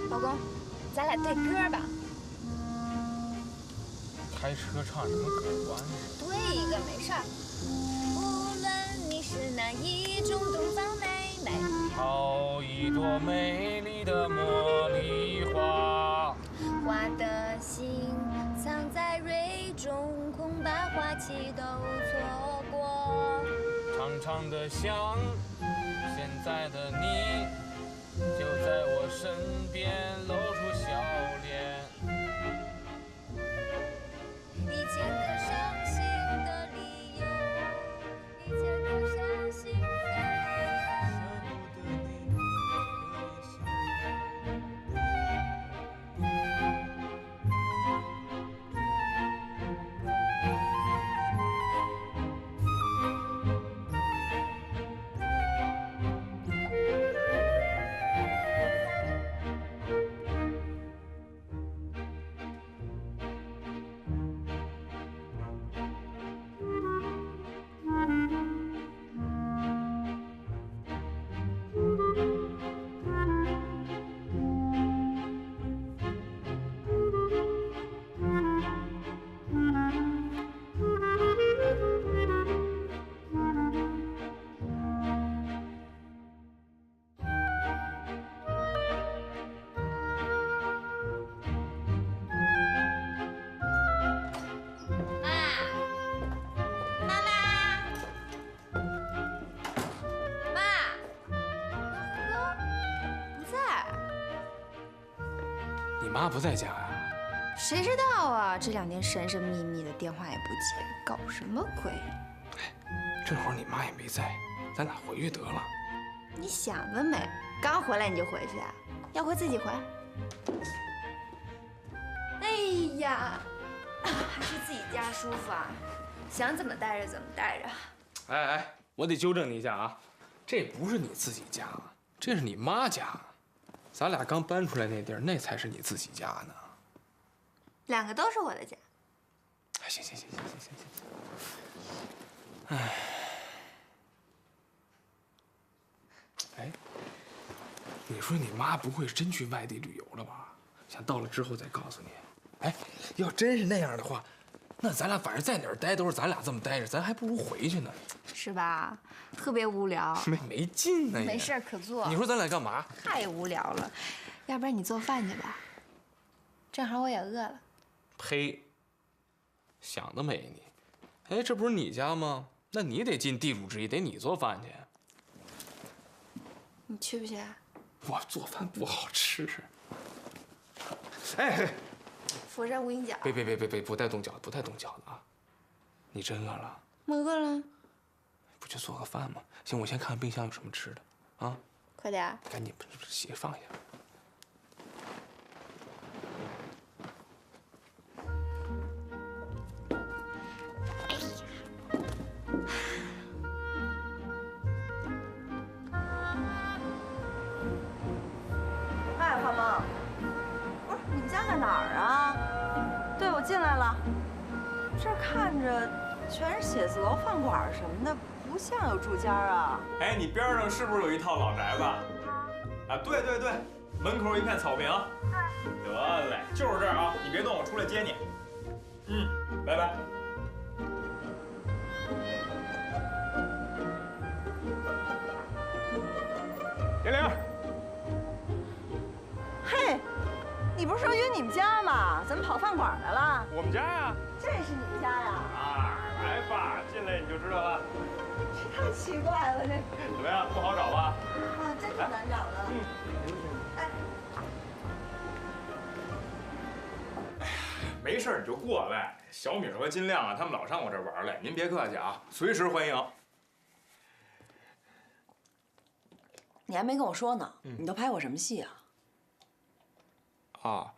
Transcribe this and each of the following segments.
老公，咱俩对歌吧。开车唱什么歌关系？对一个没事儿。无论你是哪一种东方妹妹，好一朵美丽的茉莉花，花的心藏在蕊中，恐把花期都错过。长长的香，现在的你就在我身边，露出笑脸。1000个伤心的理由，1000个伤心的理由。舍不得你微笑。你妈不在家呀？谁知道啊？这2天神神秘秘的，电话也不接，搞什么鬼？这会儿你妈也没在，咱俩回去得了。你想得美！刚回来你就回去啊？要回自己回。哎呀，还是自己家舒服啊！想怎么待着怎么待着。哎，我得纠正你一下啊，这不是你自己家，这是你妈家。咱俩刚搬出来那地儿，那才是你自己家呢。2个都是我的家。哎，行。哎，你说你妈不会真去外地旅游了吧？想到了之后再告诉你。哎，要真是那样的话，那咱俩反正在哪儿待都是咱俩这么待着，咱还不如回去呢。是吧？特别无聊，没劲呢。没事儿可做。你说咱俩干嘛？太无聊了，要不然你做饭去吧，正好我也饿了。呸！想得美你！哎，这不是你家吗？那你得尽地主之谊，得你做饭去。你去不去？我做饭不好吃。哎，佛山无影脚。别，不带动脚的啊！你真饿了？我饿了。不去做个饭吗？行，我先看看冰箱有什么吃的，啊！快点。赶紧洗放下。哎，花猫，不是你们家在哪儿啊？对，我进来了。这儿看着全是写字楼、饭馆什么的，不像有住家啊。哎，你边上是不是有一套老宅子？啊，对，门口一片草坪。得嘞，就是这儿啊！你别动，我出来接你。拜拜。严玲。嘿，你不是说约你们家吗？怎么跑饭馆来了？我们家呀。这是你们家呀？啊，来吧，进来你就知道了。这太奇怪了，这怎么样，不好找吧？啊，真挺难找的。哎，没事你就过来。小米和金亮啊，他们老上我这儿玩来，您别客气啊，随时欢迎。你还没跟我说呢，你都拍过什么戏啊？啊，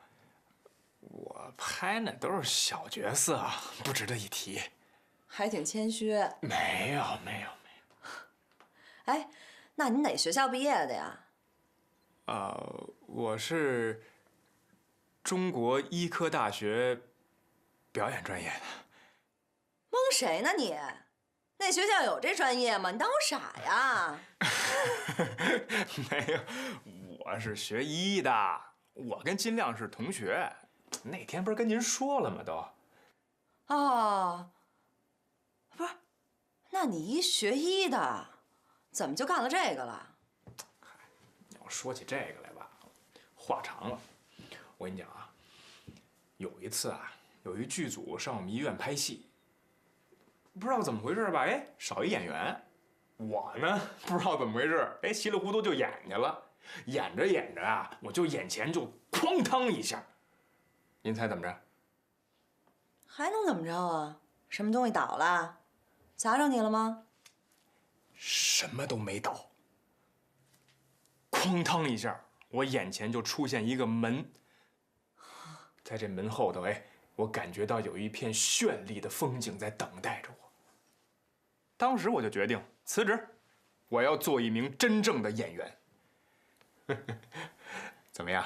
我拍那都是小角色，不值得一提。还挺谦虚。没有。哎，那你哪学校毕业的呀？我是中国医科大学表演专业的。蒙谁呢你？那学校有这专业吗？你当我傻呀？没有，我是学医的。我跟金亮是同学，那天不是跟您说了吗？都。哦，不是，那你一学医的，怎么就干了这个了？要说起这个来吧，话长了。我跟你讲啊，有一次啊，有一剧组上我们医院拍戏，不知道怎么回事吧，哎，少一演员。我呢，不知道怎么回事，哎，稀里糊涂就演去了。演着演着啊，我就眼前就哐当一下，您猜怎么着？还能怎么着啊？什么东西倒了？砸着你了吗？什么都没倒。哐当一下，我眼前就出现一个门，在这门后头，哎，我感觉到有一片绚丽的风景在等待着我。当时我就决定辞职，我要做一名真正的演员。怎么样？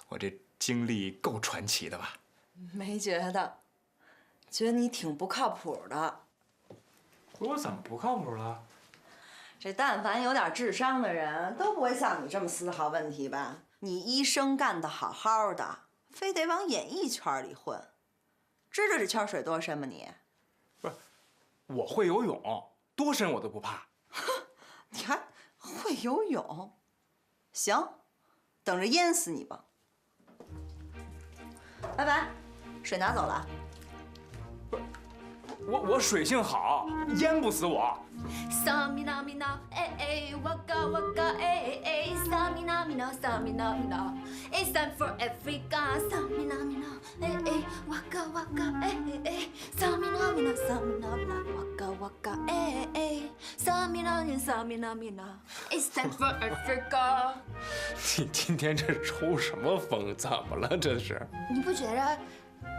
我这经历够传奇的吧？没觉得，觉得你挺不靠谱的。我怎么不靠谱了？这但凡有点智商的人都不会像你这么思考问题吧？你医生干得好好的，非得往演艺圈里混，知道这圈水多深吗你？不是，我会游泳，多深我都不怕。你还会游泳？行，等着淹死你吧。拜拜，水拿走了。我水性好，淹不死我。Samina mina, waka waka, Samina mina, Samina mina. It's time for Africa. Samina mina, waka waka, Samina mina, Samina mina, waka waka, Samina mina, Samina mina. It's time for Africa. 你今天这抽什么风？怎么了？这是？你不觉得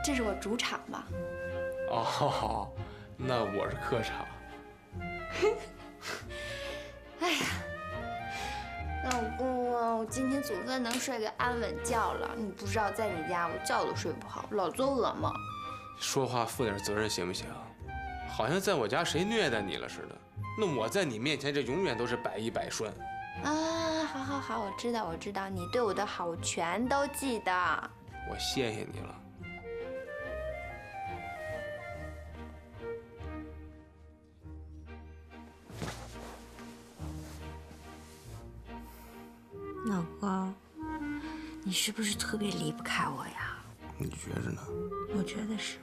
这是我主场吗？哦，那我是客场。哎呀，老公啊，我今天总算能睡个安稳觉了。你不知道，在你家我觉都睡不好，老做噩梦。说话负点责任行不行？好像在我家谁虐待你了似的。那我在你面前这永远都是百依百顺。啊，好好好，我知道，我知道，你对我的好我全都记得。我谢谢你了。老公，你是不是特别离不开我呀？你觉着呢？我觉得是。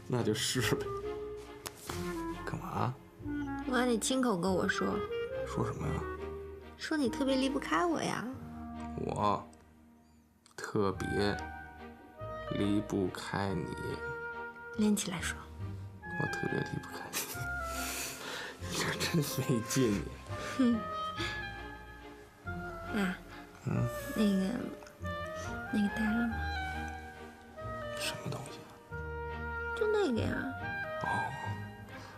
那就是呗。干嘛？我让你亲口跟我说。说什么呀？说你特别离不开我呀。我特别离不开你。连起来说。我特别离不开你。你这真没劲你。啊，那个带了吗？什么东西啊？就那个呀。哦，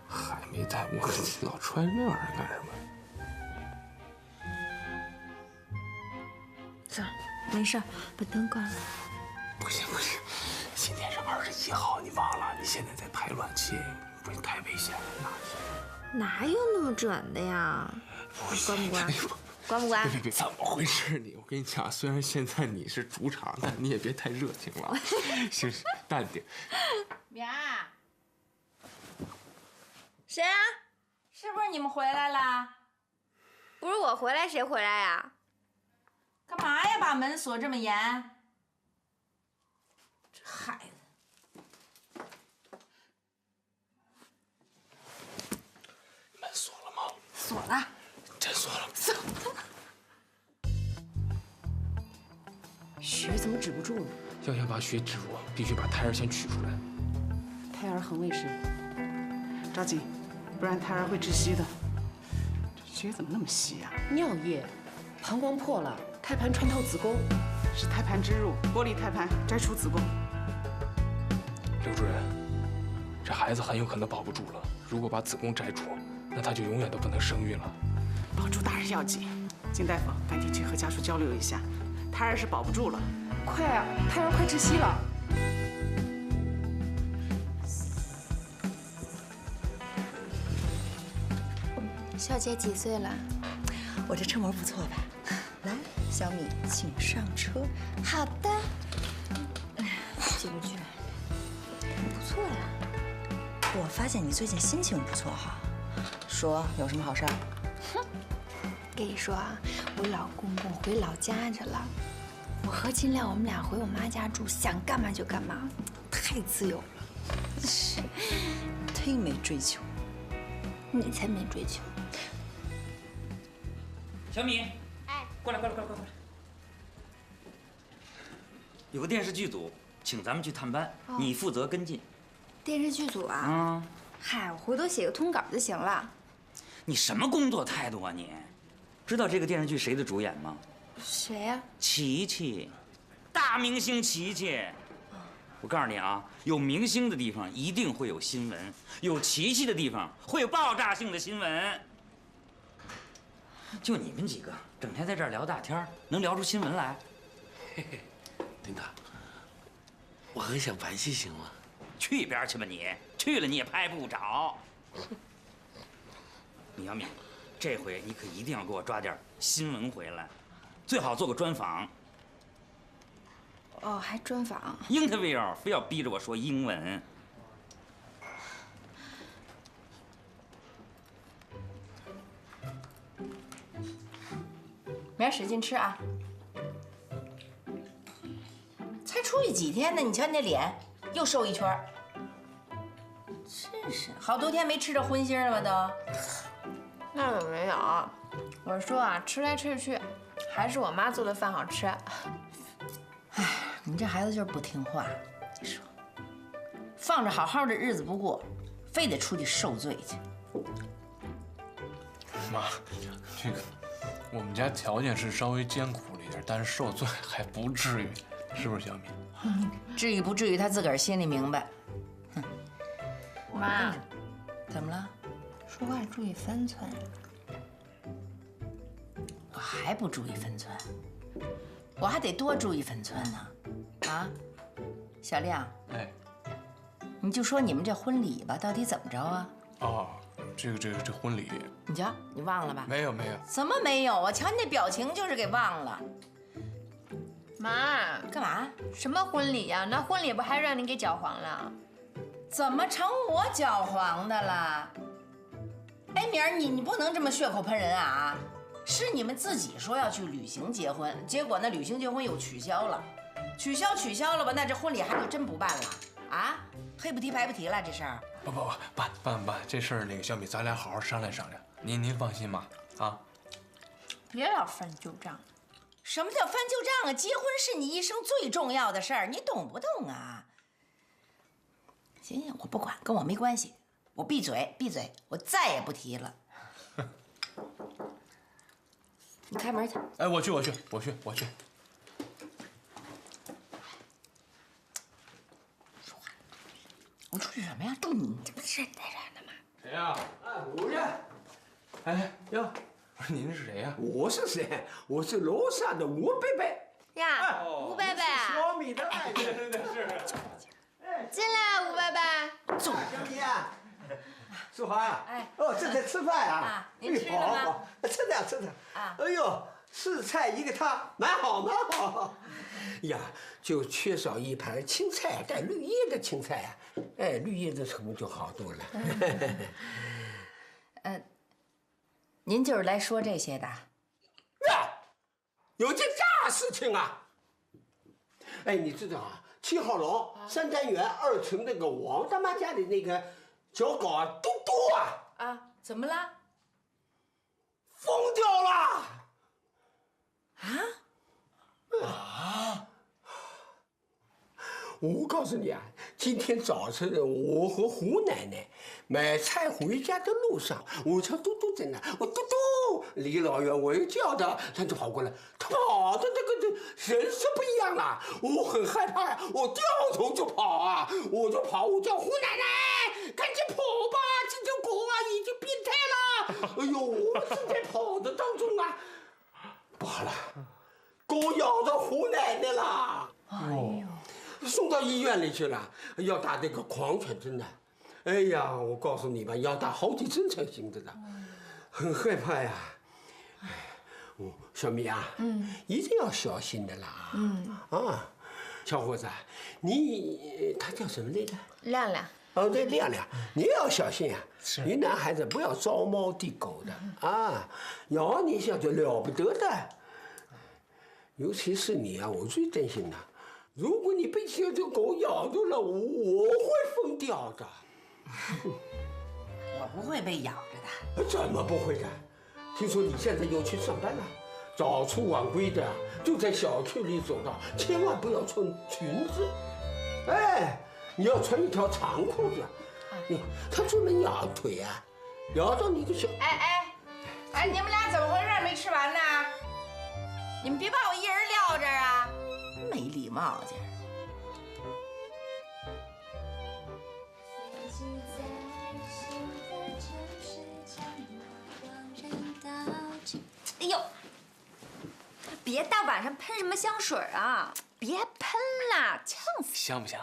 还没带，我老揣那玩意儿干什么？算了，没事，把灯关了。不行不行，今天是21号，你忘了？你现在在排卵期，不是太危险了，哪有那么准的呀？关不关？关不关？别，怎么回事你？我跟你讲，虽然现在你是主场，但你也别太热情了，行，淡定。苗儿，谁啊？是不是你们回来啦？不是我回来，谁回来呀？干嘛呀？把门锁这么严？这孩子，门锁了吗？锁了。真锁了。血怎么止不住呢？要想把血止住，必须把胎儿先取出来。胎儿很卫生，着急，不然胎儿会窒息的。这血怎么那么稀呀？尿液，膀胱破了，胎盘穿透子宫。是胎盘植入，剥离胎盘，摘除子宫。刘主任，这孩子很有可能保不住了。如果把子宫摘除，那他就永远都不能生育了。保住当然要紧，金大夫，赶紧去和家属交流一下，胎儿是保不住了。快啊，胎儿快窒息了。小姐几岁了？我这车模不错吧？来，小米，请上车。好的。进不去，不错呀。我发现你最近心情不错哈，说有什么好事儿？哼，跟你说啊，我老公公回老家去了，我和秦亮我们俩回我妈家住，想干嘛就干嘛，太自由了。是，忒没追求。你才没追求。小米，哎，过来。有个电视剧组请咱们去探班，你负责跟进。电视剧组啊？嗨，我回头写个通稿就行了。你什么工作态度啊你？知道这个电视剧谁的主演吗？谁呀？琪琪，大明星琪琪。我告诉你啊，有明星的地方一定会有新闻，有琪琪的地方会有爆炸性的新闻。就你们几个整天在这儿聊大天，能聊出新闻来？嘿嘿，丁大，我很想玩戏，行吗？去一边去吧你，去了你也拍不着。李小敏，这回你可一定要给我抓点新闻回来，最好做个专访。哦，还专访 ？interview， 非要逼着我说英文。明儿使劲吃啊！才出去几天呢，你瞧你那脸，又瘦一圈儿。真是，好多天没吃着荤腥了吧都？那可没有，我说啊，吃来吃去，还是我妈做的饭好吃。哎，你这孩子就是不听话，你说，放着好好的日子不过，非得出去受罪去。妈，这个我们家条件是稍微艰苦了一点，但是受罪还不至于，是不是小米？至于不至于，他自个儿心里明白。哼，妈，怎么了？说话注意分寸。我还不注意分寸，我还得多注意分寸呢。啊，小亮，哎，你就说你们这婚礼吧，到底怎么着啊？哦，这婚礼，你瞧，你忘了吧？没有。怎么没有啊？瞧你那表情，就是给忘了。妈，干嘛？什么婚礼呀？那婚礼不还让你给搅黄了？怎么成我搅黄的了？哎，明儿你不能这么血口喷人啊！是你们自己说要去旅行结婚，结果那旅行结婚又取消了，取消了吧？那这婚礼还就真不办了啊？黑不提白不提了，这事儿。不，办，这事儿那个小米，咱俩好好商量商量。您放心吧，啊。别老翻旧账。什么叫翻旧账啊？结婚是你一生最重要的事儿，你懂不懂啊？行，我不管，跟我没关系，我闭嘴，我再也不提了。你开门去。哎，我去。我出去什么呀？你这不是在这儿呢吗？谁呀？哎，我呀。哎呀，不是您是谁呀？我是谁？我是楼上的吴伯伯。呀，吴伯伯，小米的爱人。是。进来，吴伯伯。小米啊，淑华。哎。哦，正在吃饭啊。啊，您吃了吗？好，吃点。啊。哎呦，四菜一个汤，蛮好。呀，就缺少一盘青菜带绿叶的青菜啊。哎，绿叶的成分就好多了。您就是来说这些的？呀，有件大事情啊！哎，你知道啊，7号楼3单元2层那个王大妈家里那个小狗啊，嘟嘟啊，啊，怎么了？疯掉了！啊？我告诉你啊，今天早晨我和胡奶奶买菜回家的路上，我瞧嘟嘟在那，我嘟嘟离老远，我一叫它，它就跑过来，它跑的这人是不一样了，我很害怕呀，我掉头就跑啊，我叫胡奶奶，赶紧跑吧，这条狗啊已经变态了，哎呦，我正在跑的当中啊，不好了，狗咬着胡奶奶了，哎呦。送到医院里去了，要打那个狂犬针的。哎呀，我告诉你吧，要打好几针才行的，很害怕呀。小米啊，一定要小心的啦。啊，小伙子，他叫什么来着？亮亮。哦，对，亮亮，你也要小心啊！你男孩子不要招猫递狗的啊，咬你一下就了不得的。尤其是你啊，我最担心的，如果你被这条狗咬住了，我会疯掉的。我不会被咬着的。怎么不会的？听说你现在要去上班了，早出晚归的，就在小区里走道，千万不要穿裙子。哎。你要穿一条长裤子，它专门咬腿啊，咬到你的小……哎，你们俩怎么回事？没吃完呢？你们别把我一人撂这儿啊！没礼貌劲儿。哎呦，别大晚上喷什么香水啊！别喷啦，呛死！香不香？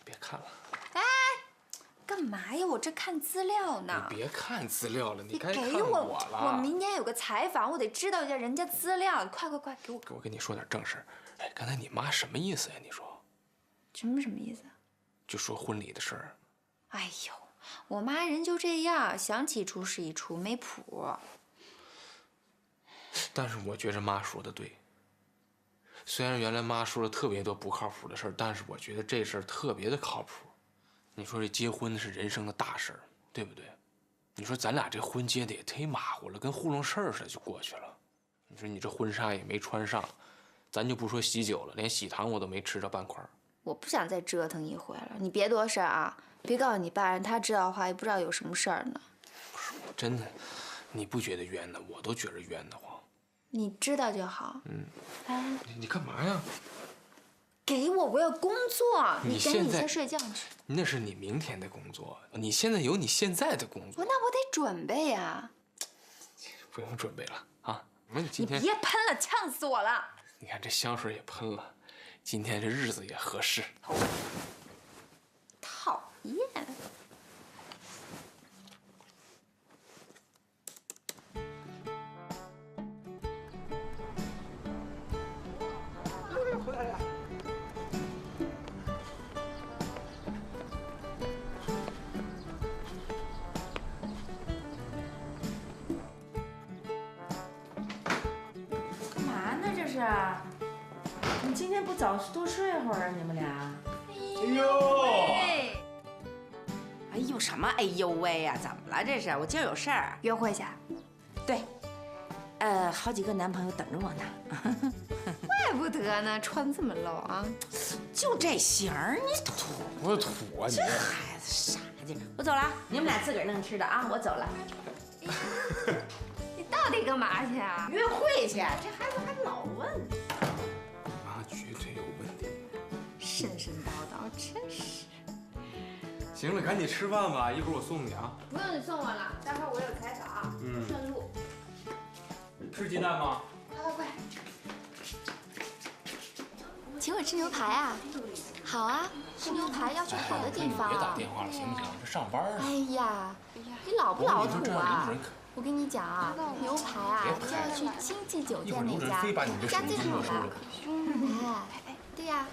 别看了。哎，干嘛呀？我这看资料呢。你别看资料了，你该看给我了。我明天有个采访，我得知道一下人家资料。快给我！我跟你说点正事儿。哎，刚才你妈什么意思呀？你说？什么意思？就说婚礼的事儿。哎呦，我妈人就这样，想起一出是一出，没谱。但是我觉着妈说的对。虽然原来妈说了特别多不靠谱的事儿，但是我觉得这事儿特别的靠谱。你说这结婚是人生的大事儿，对不对？你说咱俩这婚结的也忒马虎了，跟糊弄事儿似的就过去了。你说你这婚纱也没穿上，咱就不说喜酒了，连喜糖我都没吃着半块。我不想再折腾一回了，你别多事儿啊！别告诉你爸，让他知道的话，也不知道有什么事儿呢。不是我真的，你不觉得冤呢？我都觉着冤得慌。你知道就好。哎，你干嘛呀？给我要工作。你赶紧先睡觉去。那是你明天的工作，你现在有你现在的工作。那我得准备呀。不用准备了啊！你今天你别喷了，呛死我了。你看这香水也喷了，今天这日子也合适。讨厌。回来了。干嘛呢？这是？你今天不早多睡会儿啊？你们俩？哎呦！哎呦什么？哎呦喂呀！怎么了？这是？我今儿有事儿。约会去。对。好几个男朋友等着我呢。怪不得呢，穿这么露啊！就这型儿，你土不土啊你！这孩子傻劲！我走了，你们俩自个儿弄吃的啊！我走了。你到底干嘛去啊？约会去。这孩子还老问。妈绝对有问题。神神叨叨，真是。行了，赶紧吃饭吧，一会儿我送你啊。不用你送我了，待会儿我有采访，顺路。吃鸡蛋吗？快！请我吃牛排啊？好啊，吃牛排要去好的地方。别打电话了，行不行？这上班呢。哎呀，你老不老土啊？我跟你讲啊，牛排啊就要去经济酒店那家，这家最好的。哎，对呀，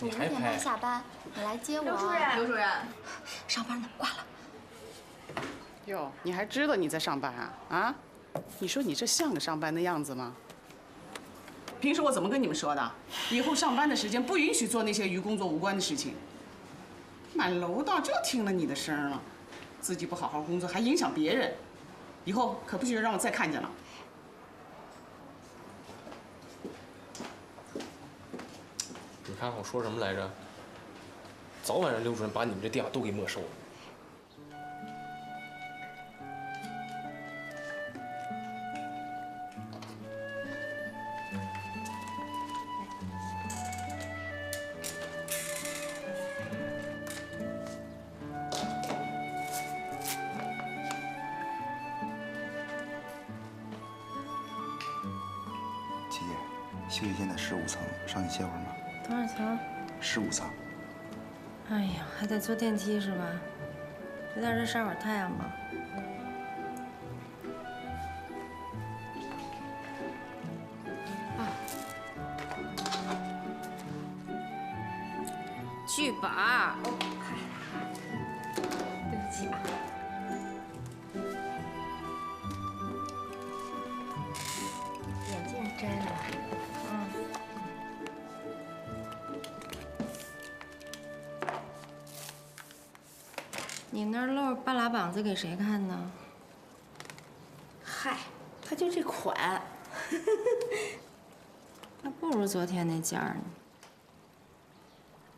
我5点半下班，你来接我。刘主任，上班呢，挂了。哟，你还知道你在上班啊？啊？你说你这像个上班的样子吗？平时我怎么跟你们说的？以后上班的时间不允许做那些与工作无关的事情。满楼道就听了你的声了，自己不好好工作还影响别人，以后可不许让我再看见了。你看我说什么来着？早晚让刘主任把你们这电话都给没收了。休息间在15层，上去歇会儿吗？多少层？15层。哎呀，还得坐电梯是吧？就在这晒会儿太阳吧。剧本。哦，嗨，对不起啊。眼镜摘了。你那儿露着半拉膀子给谁看呢？嗨，他就这款。那不如昨天那件儿呢。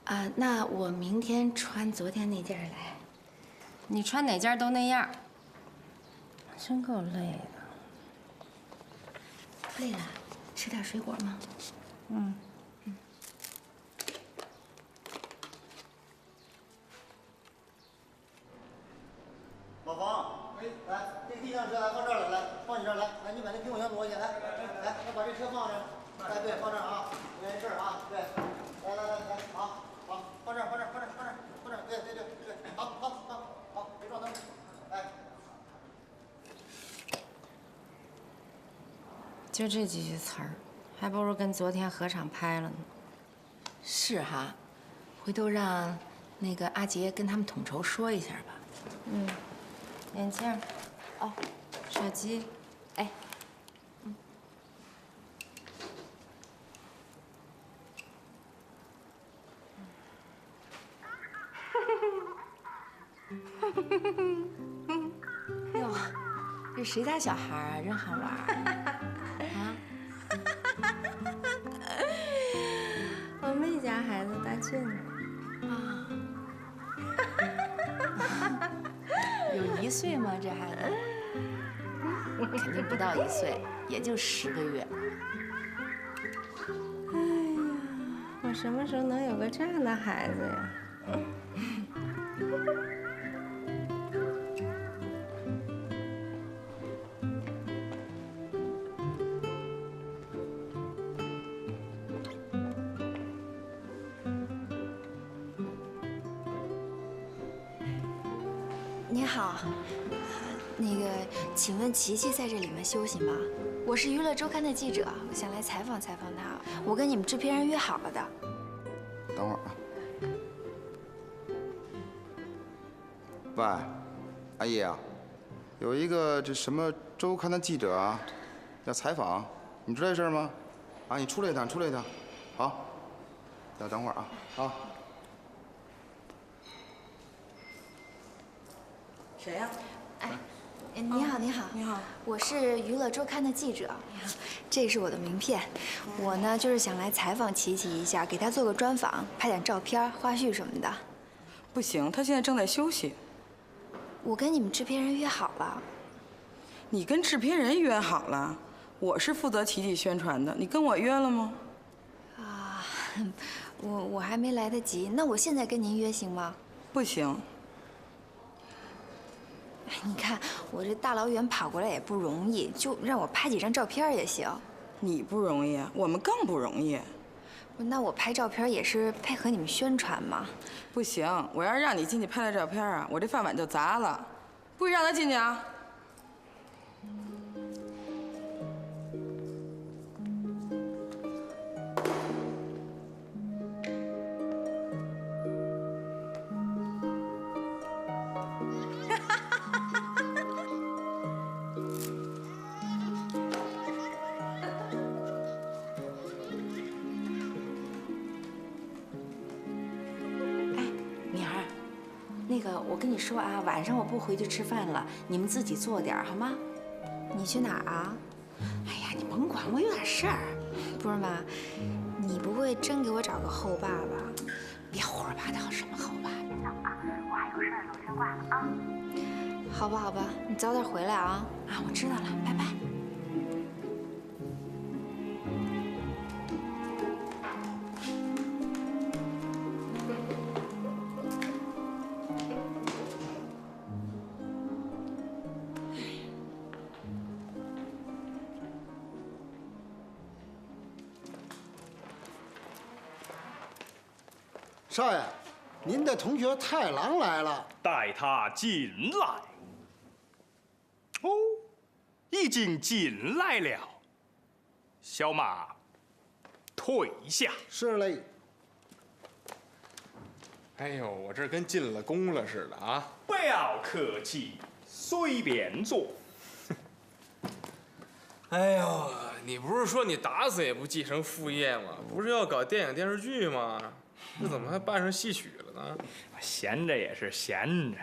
啊，那我明天穿昨天那件来。你穿哪件都那样。真够累的。累了，吃点水果吗？嗯。老黄，来，这个地上车来放这儿来，来放你这儿来，来，你把那苹果箱挪下来，来，要把这车放这儿，哎，对，放这儿啊，这儿啊，对，来，好，放这儿，对，好，别撞灯，哎。就这几句词儿，还不如跟昨天合场拍了呢。是哈，回头让那个阿杰跟他们统筹说一下吧。嗯，眼镜，哦，手机，哎，哟，这谁家小孩啊？真好玩啊！我妹家孩子大俊呢。啊，有1岁吗？这孩子？肯定不到1岁，也就10个月。哎呀，我什么时候能有个这样的孩子呀？你好，那个，请问琪琪在这里面休息吗？我是娱乐周刊的记者，我想来采访采访她。我跟你们制片人约好了的。等会儿啊。喂，阿姨啊，有一个这什么周刊的记者啊，要采访，你知道这事儿吗？啊，你出来一趟，好，要等会儿啊，好。谁呀？哎，你好，你好，你好，我是娱乐周刊的记者，这是我的名片。我呢就是想来采访琪琪一下，给她做个专访，拍点照片、花絮什么的。不行，他现在正在休息。我跟你们制片人约好了。你跟制片人约好了？我是负责琪琪宣传的，你跟我约了吗？啊，我还没来得及。那我现在跟您约行吗？不行。你看我这大老远跑过来也不容易，就让我拍几张照片也行。你不容易，我们更不容易。那我拍照片也是配合你们宣传嘛。不行，我要是让你进去拍了照片啊，我这饭碗就砸了。不许让他进去啊！那个，我跟你说啊，晚上我不回去吃饭了，你们自己做点好吗？你去哪儿啊？哎呀，你甭管，我有点事儿。不是妈，你不会真给我找个后爸吧？别胡说八道，什么后爸？别走啊，我还有事儿，先挂了啊。好吧，好吧，你早点回来啊。啊，我知道了，拜拜。少爷，您的同学太郎来了，带他进来。哦，已经进来了。小马，退下。是嘞。哎呦，我这跟进了宫了似的啊！不要客气，随便坐。哎呦，你不是说你打死也不继承父业吗？不是要搞电影电视剧吗？这怎么还扮上戏曲了呢？闲着也是闲着，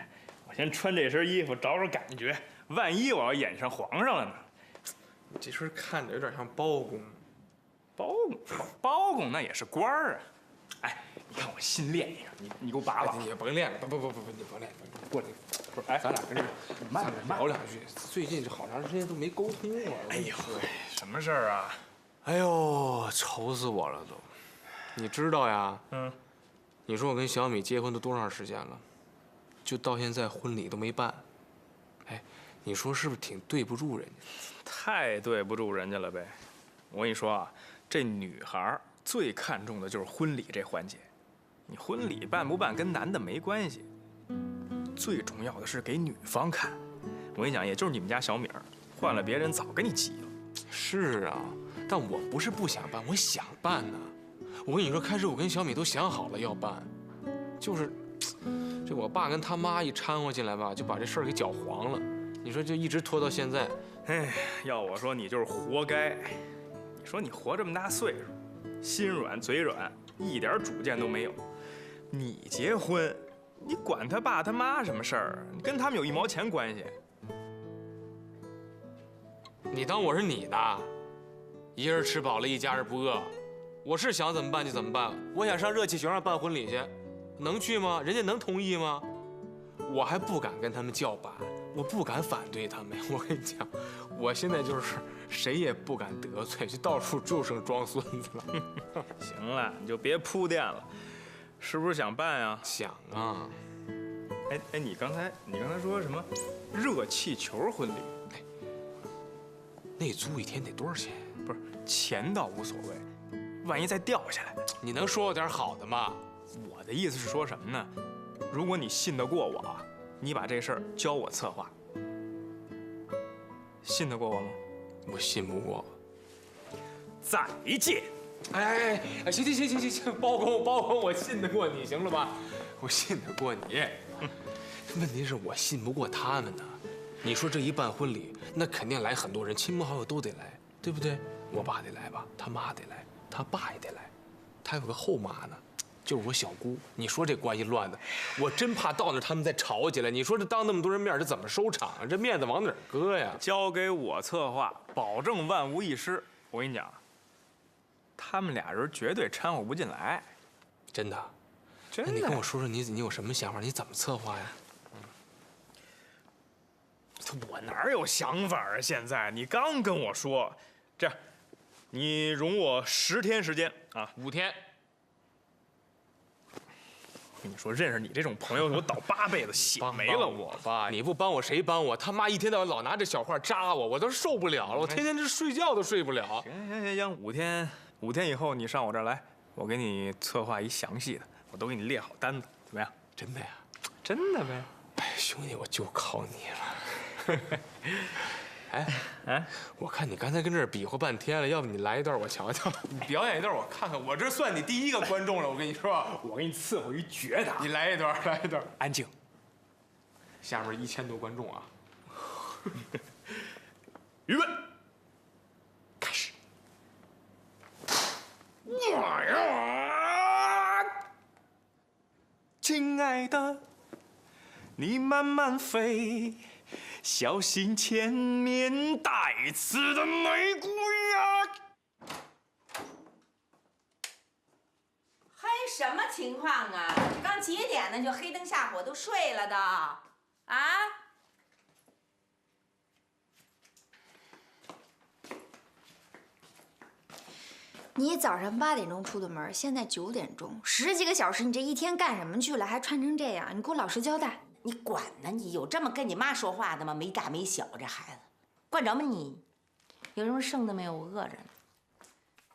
我先穿这身衣服找找感觉，万一我要演上皇上了呢？你这身看着有点像包公。包公那也是官儿啊！哎，你看我新练一个，你给我把把。你也甭练了，不，你甭练，过来，不是，哎，咱俩跟这慢聊两句。最近这好长时间都没沟通啊。哎呦，什么事儿啊？哎呦，愁死我了都！你知道呀？嗯。你说我跟小米结婚都多长时间了？就到现在婚礼都没办。哎，你说是不是挺对不住人家？太对不住人家了呗！我跟你说啊，这女孩最看重的就是婚礼这环节。你婚礼办不办跟男的没关系，最重要的是给女方看。我跟你讲，也就是你们家小米儿，换了别人早跟你急了。是啊，但我不是不想办，我想办呢。我跟你说，开始我跟小米都想好了要办，就是这我爸跟他妈一掺和进来吧，就把这事儿给搅黄了。你说就一直拖到现在。哎，要我说你就是活该。你说你活这么大岁数，心软嘴软，一点主见都没有。你结婚，你管他爸他妈什么事儿？你跟他们有一毛钱关系？你当我是你的？一人吃饱了，一家人不饿。我是想怎么办就怎么办。我想上热气球上办婚礼去，能去吗？人家能同意吗？我还不敢跟他们叫板，我不敢反对他们。我跟你讲，我现在就是谁也不敢得罪，就到处就剩装孙子了。行了，你就别铺垫了，是不是想办呀？想啊。哎，你刚才说什么？热气球婚礼？那租一天得多少钱？不是，钱倒无所谓，万一再掉下来，你能说我点好的吗？我的意思是说什么呢？如果你信得过我，你把这事儿交我策划，信得过我吗？我信不过。再见。哎，行，包公，我信得过你，行了吧？我信得过你。问题是我信不过他们呢。你说这一办婚礼，那肯定来很多人，亲朋好友都得来，对不对？我爸得来吧，他妈得来，他爸也得来，他有个后妈呢，就是我小姑。你说这关系乱的，我真怕到那他们再吵起来。你说这当那么多人面，这怎么收场啊？这面子往哪儿搁呀？交给我策划，保证万无一失。我跟你讲，他们俩人绝对掺和不进来。真的？真的？那你跟我说说你有什么想法？你怎么策划呀？我哪有想法啊？现在你刚跟我说，这样，你容我10天时间啊，5天。跟你说，认识你这种朋友，我倒8辈子血没了。我吧，你不帮我谁帮我？他妈一天到晚老拿这小话扎我，我都受不了了。我天天这睡觉都睡不了。行，5天以后你上我这儿来，我给你策划一详细的，我都给你列好单子，怎么样？真的呀？真的呗。哎，兄弟，我就靠你了。哎，我看你刚才跟这儿比划半天了，要不你来一段我瞧瞧？你表演一段我看看，我这算你第一个观众了。我跟你说，我给你伺候一绝的。你来一段。安静。下面1000多观众啊！预备，开始。亲爱的，你慢慢飞。小心前面带刺的玫瑰呀！嘿，什么情况啊？这刚几点呢，就黑灯瞎火都睡了的，啊？你早上8点钟出的门，现在9点钟，10几个小时，你这一天干什么去了？还穿成这样，你给我老实交代。你管呢？你有这么跟你妈说话的吗？没大没小，这孩子，管着吗你？有什么剩的没有？我饿着呢。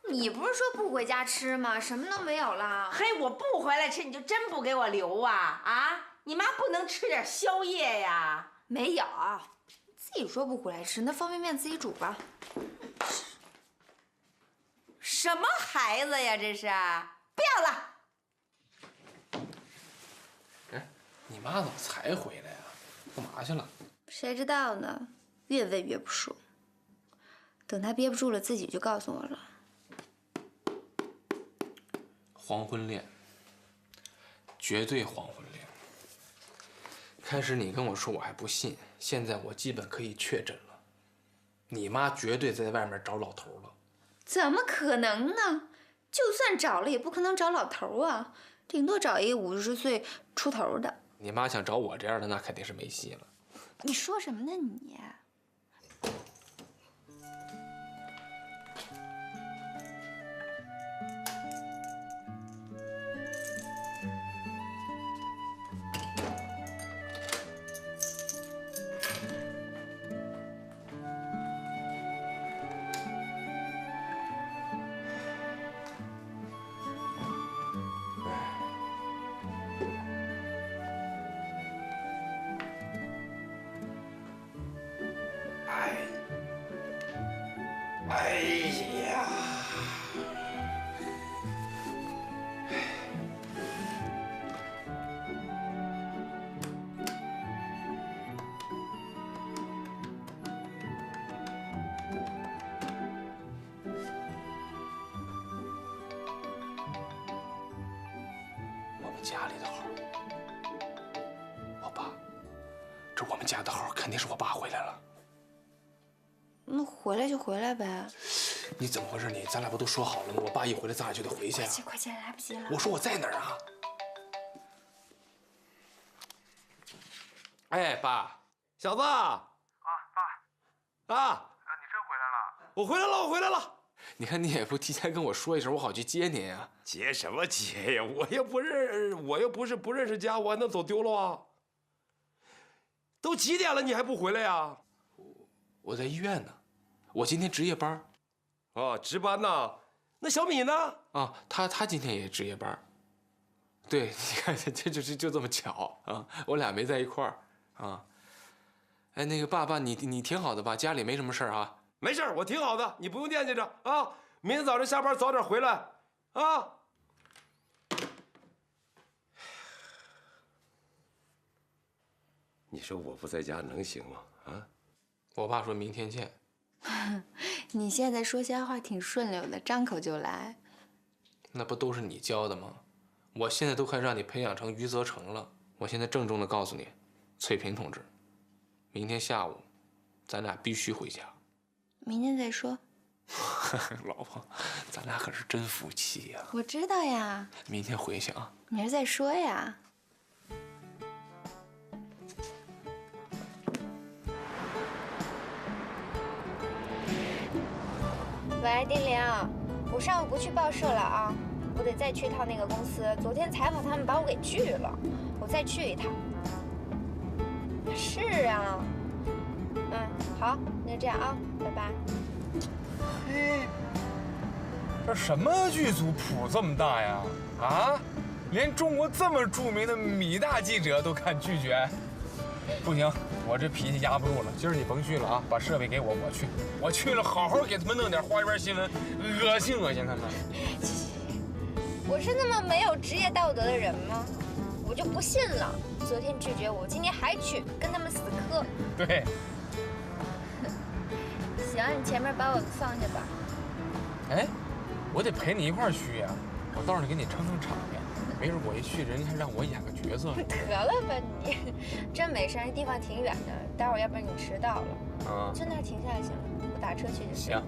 你不是说不回家吃吗？什么都没有了。嘿，我不回来吃，你就真不给我留啊？啊，你妈不能吃点宵夜呀？没有，自己说不回来吃，那方便面自己煮吧。什么孩子呀，这是？不要了。你妈怎么才回来呀？干嘛去了？谁知道呢？越问越不说。等她憋不住了，自己就告诉我了。黄昏恋，绝对黄昏恋。开始你跟我说我还不信，现在我基本可以确诊了，你妈绝对在外面找老头了。怎么可能呢？就算找了，也不可能找老头啊，顶多找一个50岁出头的。你妈想找我这样的，那肯定是没戏了。你说什么呢你？哎呀！我们家里的号，我爸，这我们家的号肯定是我爸回来了。那回来就回来呗。你怎么回事？咱俩不都说好了吗？我爸一回来，咱俩就得回去啊！快去，来不及了。我说我在哪儿啊？哎，爸，小子。啊，爸。啊，你真回来了？我回来了，我回来了。你看你也不提前跟我说一声，我好去接您呀。接什么接呀？我又不是不认识家，我还能走丢了啊？都几点了，你还不回来呀？我在医院呢，我今天值夜班。哦，值班呢？那小米呢？啊，他今天也值夜班。对，你看这就这么巧啊，我俩没在一块儿啊。哎，那个爸，你挺好的吧？家里没什么事儿啊？没事儿，我挺好的，你不用惦记着啊。明天早上下班早点回来啊。你说我不在家能行吗？啊？我爸说明天见。你现在说瞎话挺顺溜的，张口就来。那不都是你教的吗？我现在都快让你培养成余则成了。我现在郑重的告诉你，翠萍同志，明天下午，咱俩必须回家。明天再说。老婆，咱俩可是真夫妻呀。我知道呀。明天回去啊。明儿再说呀。喂，丁玲，我上午不去报社了啊，我得再去一趟那个公司。昨天采访他们把我给拒了，我再去一趟。是啊，好，那就这样啊，拜拜。嘿，这什么剧组谱这么大呀？啊，连中国这么著名的米大记者都敢拒绝？不行，我这脾气压不住了。今儿你甭去了啊，把设备给我，我去了，好好给他们弄点花边新闻，恶心他们。我是那么没有职业道德的人吗？我就不信了。昨天拒绝我，今天还去跟他们死磕。对。行，你前面把我放下吧。哎，我得陪你一块儿去呀，我到时候给你撑场面。没准我一去，人家还让我演个角色。得了吧你，真没事，那地方挺远的，待会儿要不然你迟到了。就那儿停下来行了，我打车去就行。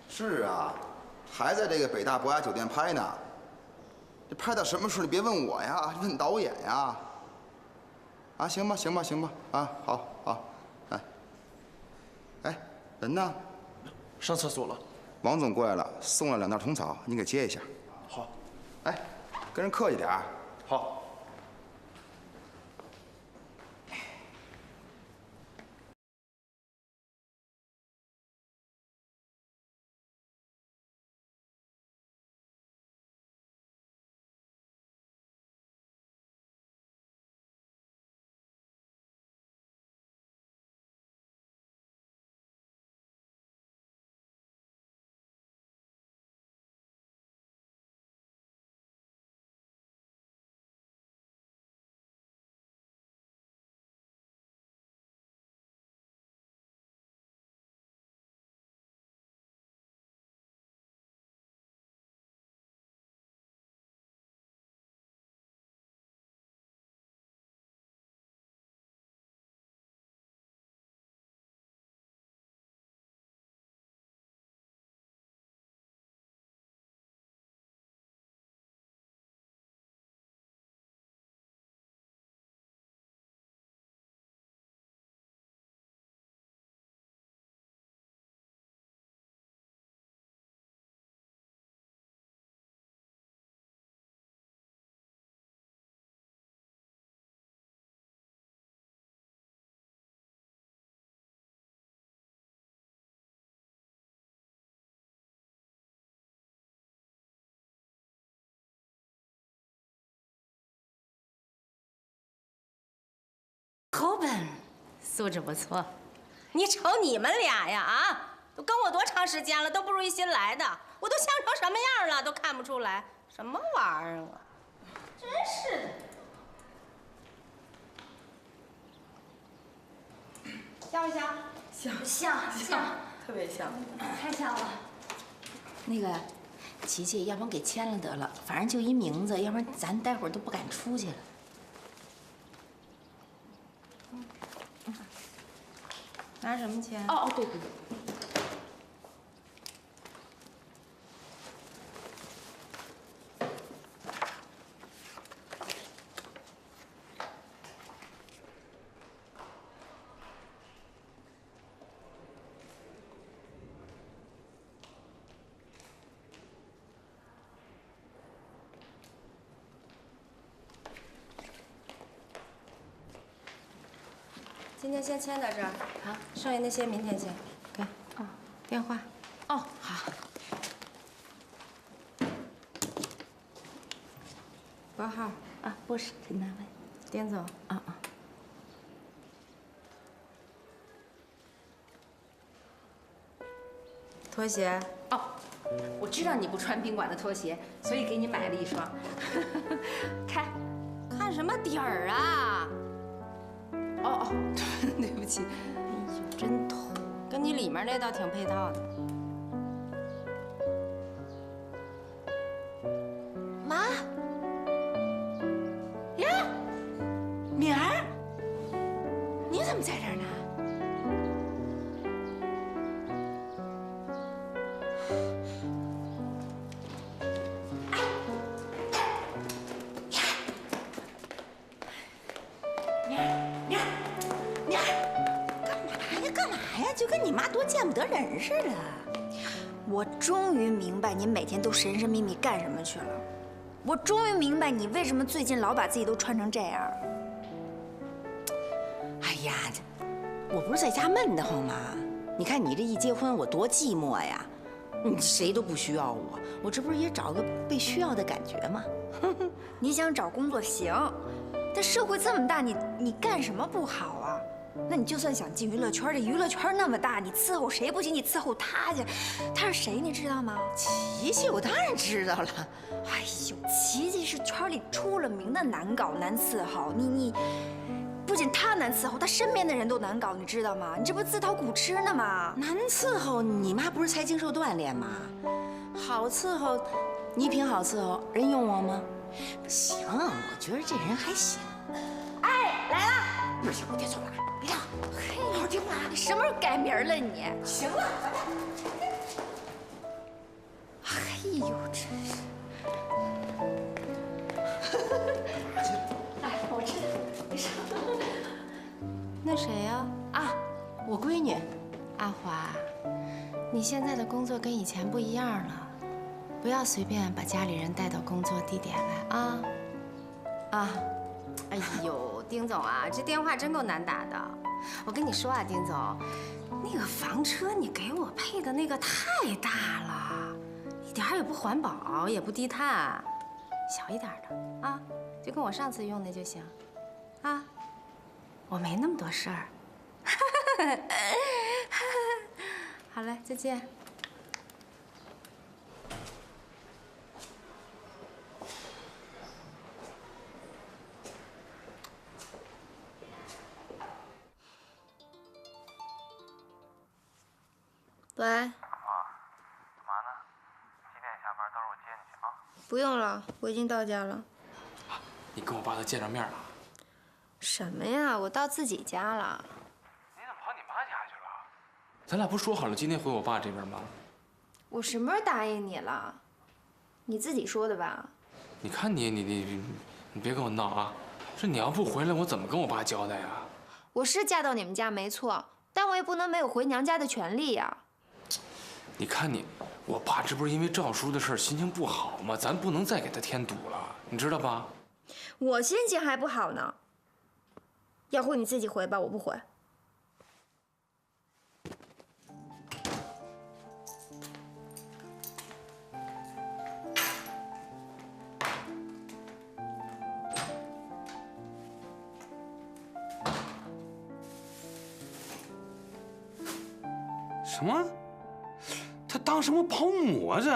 是啊，还在这个北大博雅酒店拍呢。这拍到什么时候？你别问我呀，问导演呀。啊，行吧，啊，好，哎，人呢？上厕所了。王总过来了，送了2袋虫草，你给接一下。好。哎，跟人客气点。好。口本，素质不错。你瞅你们俩呀啊，都跟我多长时间了，都不如一新来的。我都像成什么样了，都看不出来，什么玩意儿啊！真是的。像不像？像，特别像，太像了。那个，琪琪，要不然给签了得了，反正就一名字，要不然咱待会儿都不敢出去了。拿什么签？哦，对。今天先签到这儿，好，剩下那些明天签。给，哦，电话。哦，好。拨号啊，不是陈大卫，丁总。啊。拖鞋。哦，我知道你不穿宾馆的拖鞋，所以给你买了一双。看什么底儿啊？哦，对不起。哎呦，真痛，跟你里面那倒挺配套的。妈，呀，明儿，你怎么在这儿呢？就跟你妈多见不得人似的。我终于明白你每天都神神秘秘干什么去了。我终于明白你为什么最近老把自己都穿成这样。哎呀，我不是在家闷得慌吗？你看你这一结婚，我多寂寞呀！你谁都不需要我，我这不是也找个被需要的感觉吗？你想找工作行，但社会这么大，你干什么不好啊？那你就算想进娱乐圈，这娱乐圈那么大，你伺候谁不行？你伺候他去。他是谁，你知道吗？琪琪，我当然知道了。哎呦，琪琪是圈里出了名的难搞难伺候。你不仅他难伺候，他身边的人都难搞，你知道吗？你这不自讨苦吃呢吗？难伺候，你妈不是才经受锻炼吗？好伺候，你挺好伺候，人用我吗？行，我觉得这人还行。哎，来了！不行，我得走了。别动，嘿，好好听话。你什么时候改名了你？行了，哎呦，真是。哎，我知道，你说。那谁呀？啊，我闺女，阿华，你现在的工作跟以前不一样了，不要随便把家里人带到工作地点来啊。啊。哎呦，丁总啊，这电话真够难打的。我跟你说啊，丁总，那个房车你给我配的那个太大了，一点也不环保，也不低碳，小一点的啊，就跟我上次用的就行，啊，我没那么多事儿。好嘞，再见。喂。干嘛呢？几点下班？到时候我接你去啊。不用了，我已经到家了。你跟我爸他见着面了？什么呀？我到自己家了。你怎么跑你妈家去了？咱俩不说好了今天回我爸这边吗？我什么时候答应你了？你自己说的吧？你看你别跟我闹啊！这你要不回来，我怎么跟我爸交代呀？我是嫁到你们家没错，但我也不能没有回娘家的权利呀。你看你，我爸这不是因为赵叔的事儿心情不好吗？咱不能再给他添堵了，你知道吧？我心情还不好呢。要回你自己回吧，我不回。什么？他当什么保姆啊？这？